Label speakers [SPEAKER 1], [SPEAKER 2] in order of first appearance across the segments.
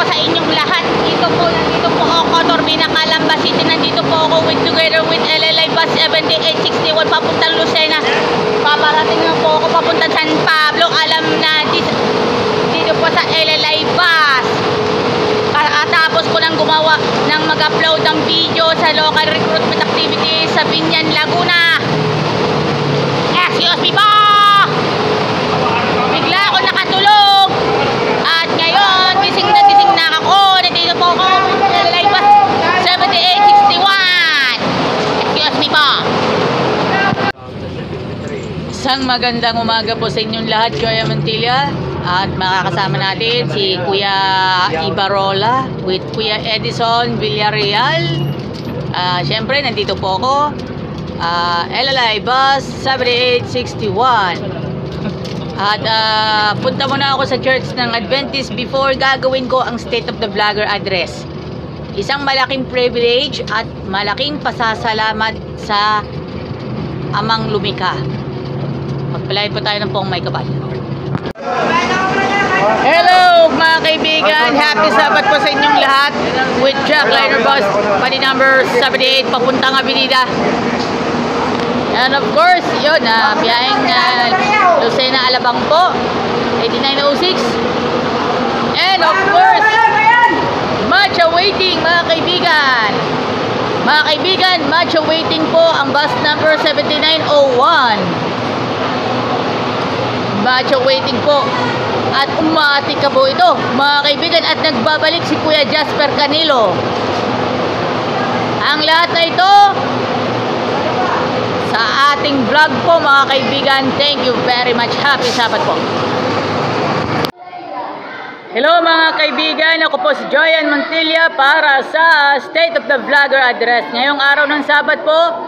[SPEAKER 1] po sa inyong lahat. Nandito po ako, Torbina, Calamba City. Nandito po ako together with LLI Bus 7861 papuntang Lucena. Paparating na po ako papuntang San Pablo. Alam na dito po sa LLI Bus. Katapos ko nang gumawa ng mag-upload ng video sa local recruitment activities sa Binyan, Laguna. Excuse me po! Bigla ako nakatulog. At ngayon, gising na ako. Nandito po ako sa LLI Bus 7861. Excuse me po. Isang magandang umaga po sa inyong lahat, Kuya Montilla. At makakasama natin si Kuya Ibarola with Kuya Edison Villarreal. Siyempre, nandito po ako. LLI Bus 7861. At punta muna ako sa church ng Adventist before gagawin ko ang State of the Vlogger address. Isang malaking privilege at malaking pasasalamat sa Amang Lumikha. Magpalay po tayo ng pong may kapal. Hello mga kaibigan, happy Sabbath po sa inyong lahat with Jackliner Bus pati number 78 papuntang Avenida. And of course, yun, biyaheng Lucena, Alabang po 8906. And of course, much awaiting mga kaibigan. Mga kaibigan, much awaiting po ang bus number 7901. Much awaiting po. At umati ka po ito mga kaibigan. At nagbabalik si Kuya Jasper Canilo. Ang lahat na ito sa ating vlog po mga kaibigan. Thank you very much. Happy Sabbath po. Hello mga kaibigan. Ako po si Joyan Montilla para sa State of the Vlogger address. Ngayong araw ng Sabbath po,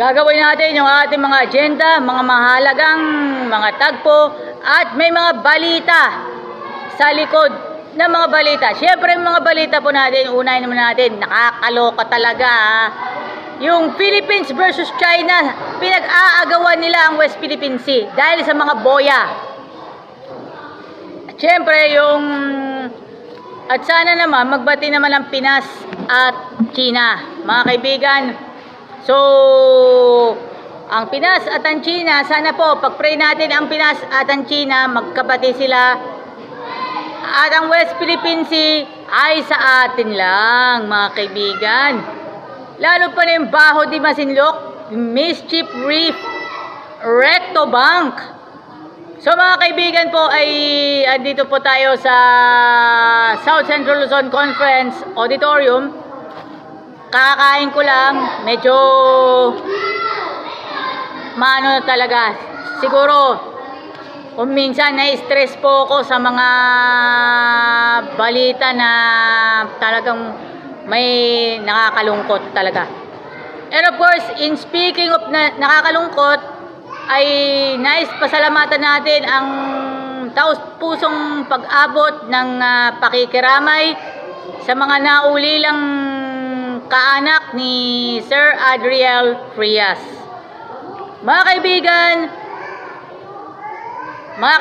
[SPEAKER 1] gagawin natin yung ating mga agenda, mga mahalagang mga tagpo, at may mga balita sa likod ng mga balita. Siyempre yung mga balita po natin, unahin naman natin, nakakaloka talaga. Yung Philippines versus China, pinag-aagawan nila ang West Philippine Sea dahil sa mga boya. At siyempre at sana naman magbati naman ang Pinas at China, mga kaibigan. So, ang Pinas at ang China, sana po, pag-pray natin ang Pinas at ang China, magkabati sila. At ang West Philippine Sea ay sa atin lang, mga kaibigan. Lalo pa na yung Baho de Masinloc, Mischief Reef, Recto Bank. So, mga kaibigan po, ay andito po tayo sa South Central Luzon Conference Auditorium. Kakakain ko lang, medyo maano talaga, siguro kung minsan na-stress po ako sa mga balita na talagang may nakakalungkot talaga. And of course, in speaking of nakakalungkot, ay nais pasalamatan natin ang taos-pusong pag-abot ng pakikiramay sa mga naulilang kaanak ni Sir Adriel Frias. Mga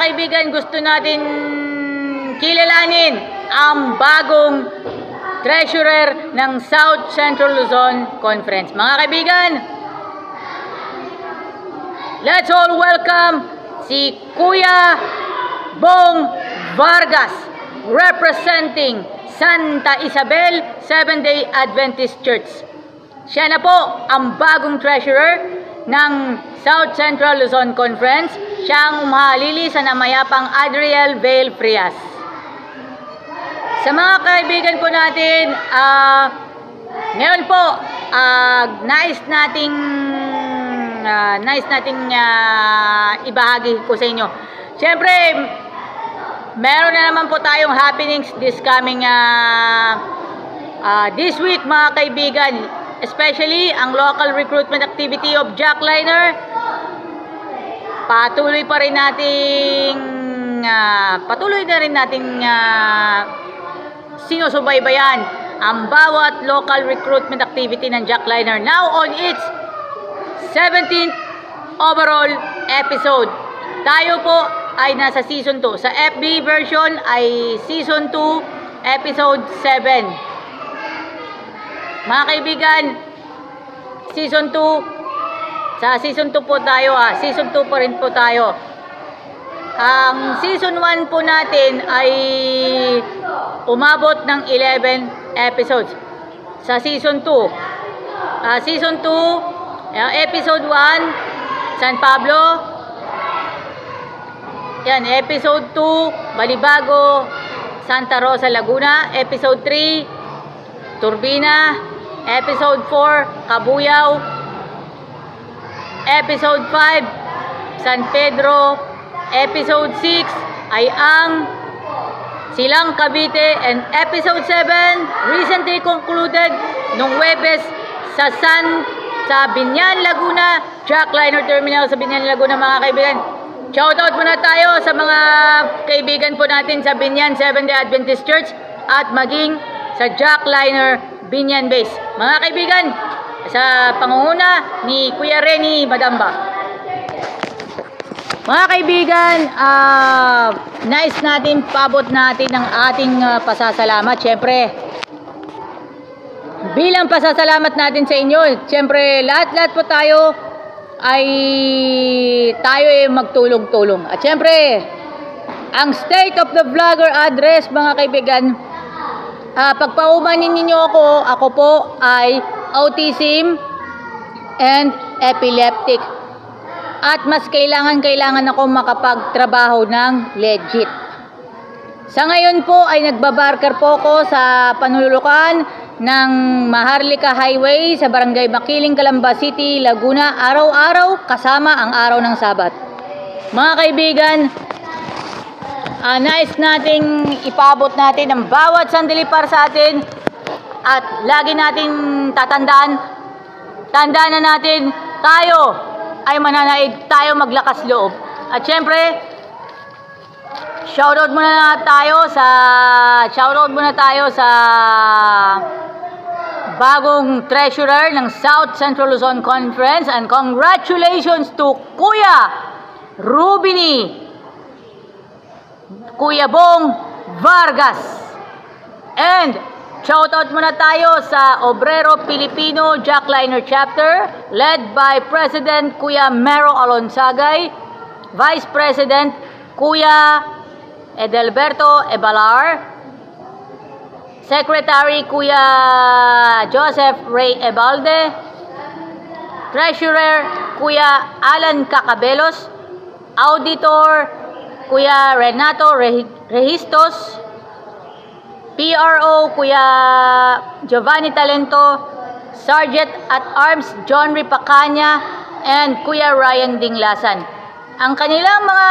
[SPEAKER 1] kaibigan, gusto natin kilalanin ang bagong treasurer ng South Central Luzon Conference. Mga kaibigan, let's all welcome si Kuya Bong Vargas, representing Santa Isabel Seventh-day Adventist Church. Siya na po ang bagong treasurer ng South Central Luzon Conference. Siya ang umahalili sa namayapang Adriel Vale Frias. Sa mga kaibigan po natin, ngayon po, nais nating ibahagi ko sa inyo. Siyempre, meron na naman po tayong happenings this coming this week, mga kaibigan. Especially ang local recruitment activity of Jackliner. Patuloy na rin nating sinusubaybayan ang bawat local recruitment activity ng Jackliner. Now on its 17th overall episode. Tayo po ay nasa season 2. Sa FB version ay season 2 Episode 7. Mga kaibigan, Season 2. Sa Season 2 po tayo Season 2 pa rin po tayo. Ang Season 1 po natin ay umabot ng 11 episodes. Sa Season 2. Season 2, Episode 1, San Pablo. Yan, Episode 2, Balibago, Santa Rosa, Laguna. Episode 3, Turbina. Episode 4, Cabuyao. Episode 5, San Pedro. Episode 6 ay ang Silang, Cavite. And Episode 7 recently concluded nung Huwebes sa Biñan, Laguna, Jackliner Terminal sa Biñan, Laguna, mga kaibigan. Shoutout muna tayo sa mga kaibigan po natin sa Biñan Seventh-day Adventist Church at maging sa Jackliner Biñan Base. Mga kaibigan, sa pangunguna ni Kuya Renny Madamba. Mga kaibigan, nais natin paabot natin ang ating pasasalamat. Siyempre, bilang pasasalamat natin sa inyo, siyempre lahat-lahat po tayo ay magtulong-tulong. At siyempre, ang State of the Vlogger address, mga kaibigan, pagpaumanin ninyo ako po ay autism and epileptic. At mas kailangan ako makapagtrabaho ng legit. Sa ngayon po ay nagbabarker po ko sa panululukan ng Maharlika Highway sa Barangay Makiling, Calamba City, Laguna, araw-araw kasama ang araw ng Sabat. Mga kaibigan, nais nating ipaabot natin ang bawat sandali para sa atin at lagi nating tandaan na natin tayo ay mananaig, tayo maglakas loob. At syempre, shoutout muna tayo sa bagong treasurer ng South Central Luzon Conference, and congratulations to Kuya Rubini, Kuya Bong Vargas. And shoutout muna tayo sa Obrero Pilipino Jackliner Chapter led by President Kuya Mero Alonsagay, Vice President Kuya Edelberto Ebalar, Secretary Kuya Joseph Ray Ebalde, Treasurer Kuya Alan Cacabelos, Auditor Kuya Renato Rehistos, PRO Kuya Giovanni Talento, Sergeant at Arms John Ripacanya, and Kuya Ryan Dinglasan. Ang kanilang mga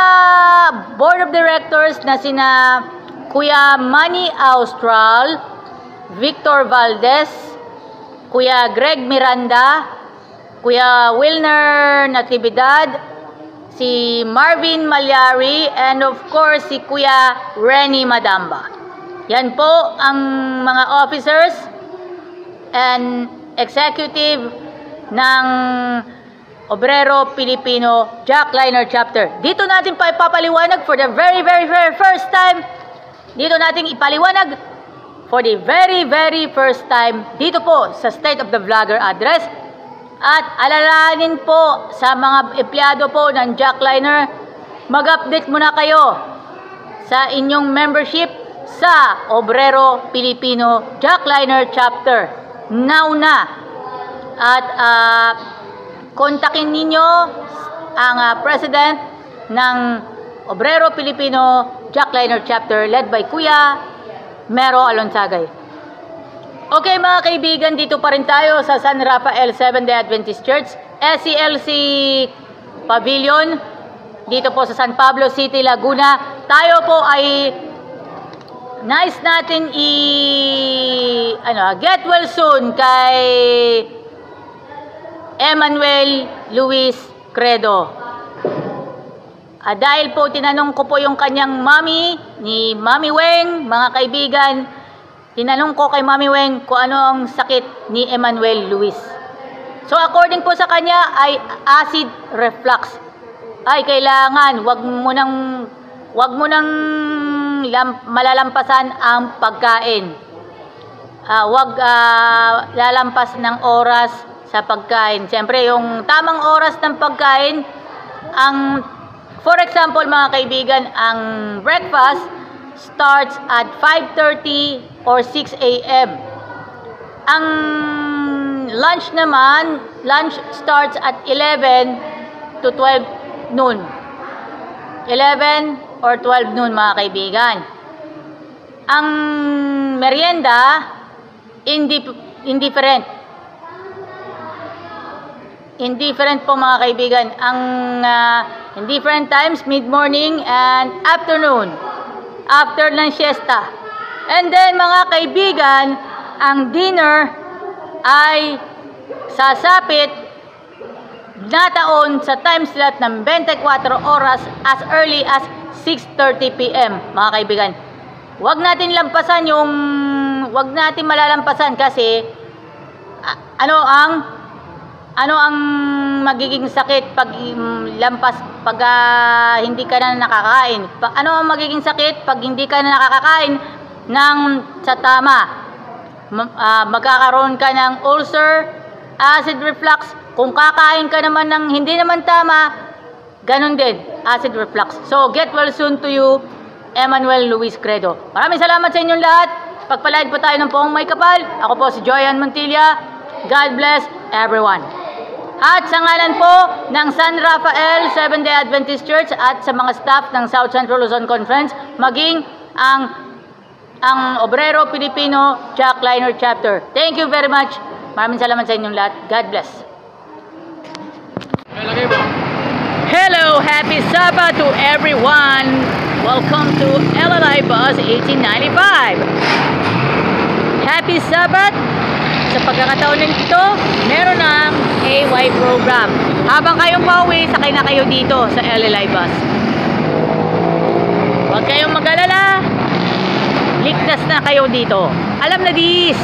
[SPEAKER 1] Board of Directors na sina Kuya Manny Austral, Victor Valdez, Kuya Greg Miranda, Kuya Wilner Natividad, si Marvin Malyari, and of course si Kuya Renny Madamba. Yan po ang mga officers and executive ng Obrero Pilipino Jackliner Chapter. Dito natin pa ipapaliwanag for the very first time. Dito natin ipaliwanag for the very first time dito po sa State of the Vlogger address. At alalahanin po sa mga empleyado po ng Jackliner, mag-update muna kayo sa inyong membership sa Obrero Pilipino Jackliner Chapter. Now na. At kontakin ninyo ang president ng Obrero Pilipino Jackliner Chapter led by Kuya Mero Alonsagay. Okay mga kaibigan, dito pa rin tayo sa San Rafael Seventh-day Adventist Church, SCLC Pavilion, dito po sa San Pablo City, Laguna. Tayo po ay nais natin get well soon kay Emmanuel Luis Credo. Dahil po tinanong ko po yung kanyang mami, ni Mami Weng, mga kaibigan, tinanong ko kay Mami Weng kung ano ang sakit ni Emmanuel Luis. So according po sa kanya ay acid reflux. Ay kailangan wag mo nang nating malalampasan ang pagkain. Huwag lalampas ng oras sa pagkain. Siyempre, yung tamang oras ng pagkain, for example mga kaibigan, ang breakfast starts at 5:30 or 6 a.m. Ang lunch naman, lunch starts at 11 to 12 noon. 11 or 12 noon mga kaibigan. Ang merienda, indifferent. Indifferent po mga kaibigan. Ang indifferent times, mid-morning and afternoon. After ng siesta. And then mga kaibigan, ang dinner ay sasapit na taon sa time slot ng 24 oras as early as 6:30 p.m. mga kaibigan. Huwag natin malalampasan kasi ano ang magiging sakit pag hindi ka na nakakain? Ano ang magiging sakit pag hindi ka na nakakakain sa tama? Magkakaroon ka ng ulcer, acid reflux. Kung kakain ka naman ng hindi naman tama, ganun din, acid reflux. So, get well soon to you, Emmanuel Luis Credo. Maraming salamat sa inyong lahat. Pagpalain po tayo ng poong may kapal. Ako po si Joyan Montilla. God bless everyone. At sa ngalan po ng San Rafael Seventh-day Adventist Church at sa mga staff ng South Central Luzon Conference, maging ang Obrero Pilipino Jack Liner Chapter. Thank you very much. Maraming salamat sa inyong lahat. God bless. Hello, happy Sabbath to everyone. Welcome to LLI Bus 1895. Happy Sabbath. Sa pagkakataon nito, meron ng AY program. Habang kayong pauwi, sakay na kayo dito sa LLI Bus. Huwag kayong mag-alala. Ligtas na kayo dito. Alam na dis.